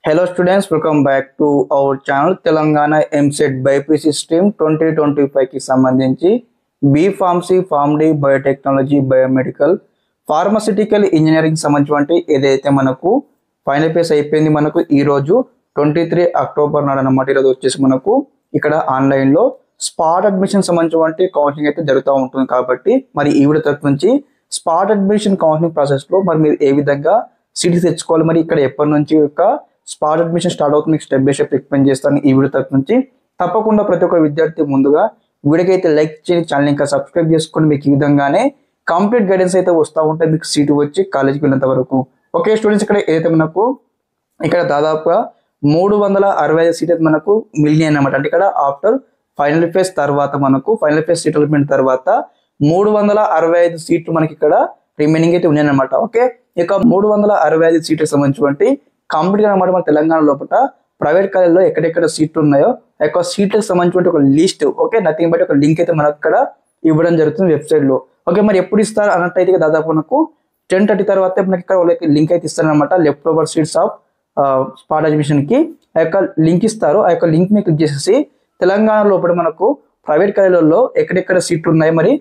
Hello students, welcome back to our channel Telangana MSET BPC Stream 2025 కి సంబంధించి B pharmacy, pharm D, biotechnology, biomedical, pharmaceutical engineering సంబంధించి ఏదైతే మనకు final face అయిపోయింది మనకు ఈ రోజు 23 అక్టోబర్ నాడు అన్నమాట. ఈరోజు వచ్చేసి మనకు ఇక్కడ ఆన్లైన్లో స్పాట్ అడ్మిషన్ సంబంధించి కౌన్సిలింగ్ అయితే జరుగుతూ ఉంటుంది. కాబట్టి మరి ఈ వీడియో తరపు నుంచి స్పాట్ అడ్మిషన్ కౌన్సిలింగ్ ప్రాసెస్లో మరి మీరు ఏ విధంగా సీట్లు తెచ్చుకోవాలి, మరి ఇక్కడ ఎప్పటి నుంచి యొక్క స్పాట్ అడ్మిషన్ స్టార్ట్ అవుతుంది, మీకు స్టెప్ బై స్టెప్ ఎక్స్ప్లెయిన్ చేస్తాను ఈ వీడియో తరపు నుంచి. తప్పకుండా ప్రతి ఒక్క విద్యార్థి ముందుగా వీడియోకి అయితే లైక్ చేయండి, ఛానల్ ఇంకా సబ్స్క్రైబ్ చేసుకొని మీకు ఈ విధంగానే కంప్లీట్ గైడెన్స్ అయితే వస్తూ ఉంటాయి మీకు సీటు వచ్చి కాలేజీకి వెళ్ళేంత వరకు. ఓకే స్టూడెంట్స్, ఇక్కడ ఏదైతే మనకు ఇక్కడ దాదాపుగా 365 సీట్లు అయితే మనకు మిలియన్ అన్నమాట. అంటే ఇక్కడ ఆఫ్టర్ ఫైనల్ ఫేజ్ తర్వాత మనకు ఫైనల్ ఫేజ్ సీట్ అలాట్మెంట్ తర్వాత 365 సీట్లు మనకి ఇక్కడ రిమైనింగ్ అయితే ఉన్నాయన్నమాట. ఓకే, ఇక 365 సీట్లకు సంబంధించి కంప్లీట్ అనమాట మన తెలంగాణ లోపల ప్రైవేట్ కాలేజీలో ఎక్కడెక్కడ సీట్లు ఉన్నాయో ఆ యొక్క సీట్లకు సంబంధించిన ఒక లిస్ట్, ఓకే నథింగ్ బట్ ఒక లింక్ అయితే మనకు ఇక్కడ ఇవ్వడం జరుగుతుంది వెబ్సైట్ లో. ఓకే, మరి ఎప్పుడు ఇస్తారు అన్నట్టయితే దాదాపు మనకు 10:30 తర్వాత మనకి ఇక్కడ వాళ్ళకి లింక్ అయితే ఇస్తారనమాట. Left over seats of spot admission కి ఆ యొక్క లింక్ ఇస్తారు. ఆ యొక్క లింక్ మీద క్లిక్ చేసేసి తెలంగాణ లోపల మనకు ప్రైవేట్ కాలేజీలలో ఎక్కడెక్కడ సీట్లు ఉన్నాయి, మరి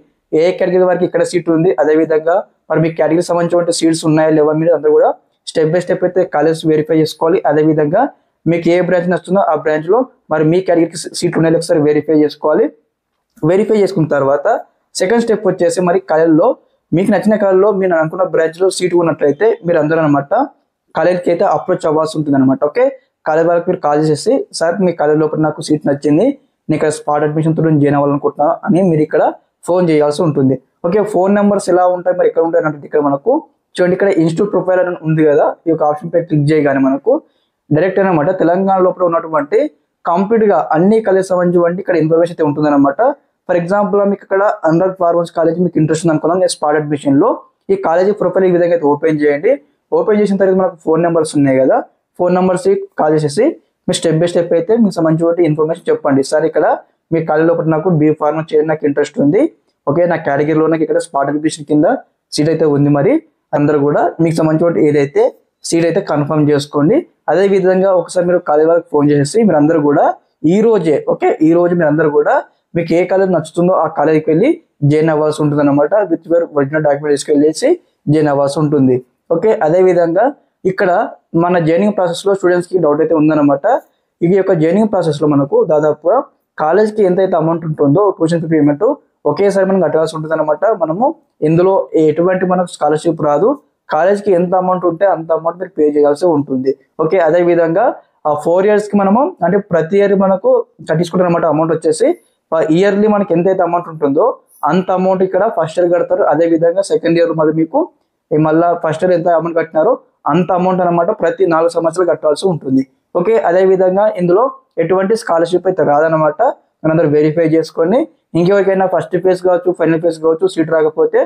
ఏ కేటగిరీ వరకు ఇక్కడ సీట్ ఉంది, అదేవిధంగా మరి మీ కేటగిరీ సంబంధించిన సీట్స్ ఉన్నాయా లేవా మీరు అందరూ కూడా స్టెప్ బై స్టెప్ అయితే కాలేజ్ వెరిఫై చేసుకోవాలి. అదేవిధంగా మీకు ఏ బ్రాంచ్ నచ్చుతుందో ఆ బ్రాంచ్ లో మరి మీ కేటగిరీకి సీట్లు ఉన్నాయో ఒకసారి వెరిఫై చేసుకోవాలి. వెరిఫై చేసుకున్న తర్వాత సెకండ్ స్టెప్ వచ్చేసి మరి కాలేజ్లో మీకు నచ్చిన కాలేజ్లో మీరు అనుకున్న బ్రాంచ్ లో సీట్ ఉన్నట్లయితే మీరు అందరూ అనమాట కాలేజ్కి అయితే అప్రోచ్ అవ్వాల్సి ఉంటుంది అనమాట. ఓకే, కాలేజ్ వాళ్ళకి మీరు కాల్ చేసేసి సార్ మీ కాలేజ్ లోపల నాకు సీట్ నచ్చింది, నేను ఇక్కడ స్పాట్ అడ్మిషన్ తో జాయిన్ అవ్వాలనుకుంటున్నాను అని మీరు ఇక్కడ ఫోన్ చేయాల్సి ఉంటుంది. ఓకే, ఫోన్ నెంబర్స్ ఎలా ఉంటాయి మరి ఎక్కడ ఉంటాయి అంటే ఇక్కడ మనకు చూడండి, ఇక్కడ ఇన్స్టిట్యూట్ ప్రొఫైల్ అని ఉంది కదా, ఈ యొక్క ఆప్షన్ పై క్లిక్ చేయగానే మనకు డైరెక్ట్ అనమాట తెలంగాణ లోపల ఉన్నటువంటి కంప్లీట్ గా అన్ని కాలేజ్ సంబంధించి ఇక్కడ ఇన్ఫర్మేషన్ అయితే ఉంటుంది అనమాట. ఫర్ ఎగ్జాంపుల్ మీకు ఇక్కడ అనురాగ్ ఫార్మసీ కాలేజ్ మీకు ఇంట్రెస్ట్ ఉంది అనుకున్నాను, స్పాట్ అడ్మిషన్ లో ఈ కాలేజీ ప్రొఫైల్ ఈ విధంగా అయితే ఓపెన్ చేయండి. ఓపెన్ చేసిన తర్వాత మనకు ఫోన్ నెంబర్స్ ఉన్నాయి కదా, ఫోన్ నెంబర్స్ కాల్ చేసేసి మీరు స్టెప్ బై స్టెప్ అయితే మీకు సంబంధించిన ఇన్ఫర్మేషన్ చెప్పండి. సార్ ఇక్కడ మీ కాలేజ్ లోపల నాకు బీ ఫార్మసీ చేయడం నాకు ఇంట్రెస్ట్ ఉంది, ఓకే నా కేటగిరీలో నాకు ఇక్కడ స్పాట్ అడ్మిషన్ కింద సీట్ అయితే ఉంది, మరి అందరూ కూడా మీకు సంబంధించిన ఏదైతే సీట్ అయితే కన్ఫర్మ్ చేసుకోండి. అదే విధంగా ఒకసారి మీరు కాలేజ్ వాళ్ళకి ఫోన్ చేసేసి మీరు అందరూ కూడా ఈ రోజే, ఓకే ఈ రోజు మీరు అందరూ కూడా మీకు ఏ కాలేజ్ నచ్చుతుందో ఆ కాలేజీకి వెళ్ళి జాయిన్ అవ్వాల్సి ఉంటుంది అనమాట. విత్ యువర్ ఒరిజినల్ డాక్యుమెంట్ తీసుకెళ్ళేసి జాయిన్ అవ్వాల్సి ఉంటుంది. ఓకే, అదే విధంగా ఇక్కడ మన జాయినింగ్ ప్రాసెస్ లో స్టూడెంట్స్ కి డౌట్ అయితే ఉందన్నమాట. ఈ యొక్క జాయినింగ్ ప్రాసెస్ లో మనకు దాదాపుగా కాలేజ్కి ఎంతైతే అమౌంట్ ఉంటుందో ట్యూషన్ పేమెంట్ ఒకేసారి మనం కట్టాల్సి ఉంటుంది అనమాట. మనము ఇందులో ఎటువంటి మనకు స్కాలర్షిప్ రాదు, కాలేజ్కి ఎంత అమౌంట్ ఉంటే అంత అమౌంట్ మీరు పే చేయాల్సి ఉంటుంది. ఓకే, అదే విధంగా ఆ 4 years కి మనము అంటే ప్రతి ఇయర్ మనకు కట్టించుకుంటారు అనమాట. అమౌంట్ వచ్చేసి ఇయర్లీ మనకి ఎంతైతే అమౌంట్ ఉంటుందో అంత అమౌంట్ ఇక్కడ ఫస్ట్ ఇయర్ కడతారు. అదే విధంగా సెకండ్ ఇయర్ మళ్ళీ మీకు మళ్ళీ ఫస్ట్ ఇయర్ ఎంత అమౌంట్ కట్టినారో అంత అమౌంట్ అనమాట ప్రతి 4 సంవత్సరాలు కట్టాల్సి ఉంటుంది. ఓకే, అదే విధంగా ఇందులో ఎటువంటి స్కాలర్షిప్ అయితే రాదనమాట. మనందరూ వెరిఫై చేసుకొని ఇంకెవరికైనా ఫస్ట్ ఫేజ్ కావచ్చు ఫైనల్ ఫేజ్ కావచ్చు సీట్ రాకపోతే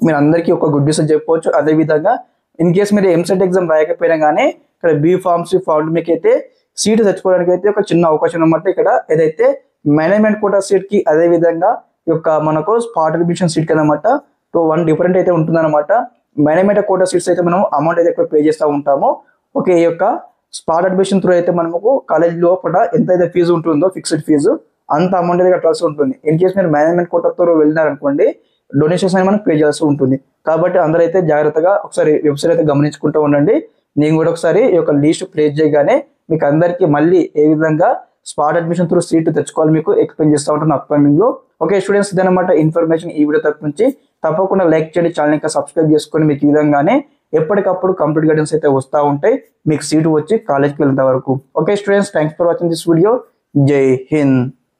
మీరు అందరికీ ఒక గుడ్ న్యూస్ చెప్పవచ్చు. అదే విధంగా ఇన్ కేస్ మీరు ఎంసెట్ ఎగ్జామ్ రాయకపోయినా కానీ ఇక్కడ బీ ఫార్మసీ ఫార్మ్ మీకు అయితే సీట్ తెచ్చుకోవడానికి అయితే ఒక చిన్న అవకాశం అనమాట. ఇక్కడ ఏదైతే మేనేజ్మెంట్ కోటా సీట్ కి అదే విధంగా ఈ యొక్క మనకు స్పాట్ అడ్మిషన్ సీట్ కి అనమాట 1 డిఫరెంట్ అయితే ఉంటుందన్నమాట. మేనేజ్మెంట్ కోటా సీట్స్ అయితే మనం అమౌంట్ అయితే ఎక్కువ పే చేస్తూ ఉంటాము. ఓకే, ఈ యొక్క స్పాట్ అడ్మిషన్ త్రూ అయితే మనకు కాలేజ్ లోపల ఎంత అయితే ఫీజు ఉంటుందో ఫిక్స్డ్ ఫీజు అంత అమౌంట్ అయితే కట్టాల్సి ఉంటుంది. ఇన్ కేస్ మీరు మేనేజ్మెంట్ కోటాతో వెళ్ళినారనుకోండి డొనేషన్స్ అని మనం పే చేయాల్సి ఉంటుంది. కాబట్టి అందరూ అయితే జాగ్రత్తగా ఒకసారి వెబ్సైట్ అయితే గమనించుకుంటూ ఉండండి. నేను కూడా ఒకసారి ఈ యొక్క లిస్ట్ ప్లేస్ చేయగానే మీకు అందరికీ మళ్ళీ ఏ విధంగా స్పాట్ అడ్మిషన్ త్రూ సీట్ తెచ్చుకోవాలి మీకు ఎక్స్ప్లెయిన్ చేస్తూ ఉంటాను అప్కమింగ్ లో. ఓకే స్టూడెంట్స్, ఇదన్నమాట ఇన్ఫర్మేషన్ ఈ వీడియో తరపు నుంచి. తప్పకుండా లైక్ చేయండి, ఛానల్ ఇంకా సబ్స్క్రైబ్ చేసుకొని మీకు ఈ విధంగానే ఎప్పటికప్పుడు కంప్లీట్ గైడెన్స్ అయితే వస్తూ ఉంటాయి మీకు సీటు వచ్చి కాలేజ్కి వెళ్ళేంత వరకు. Okay students, thanks for watching this video. జై హింద్.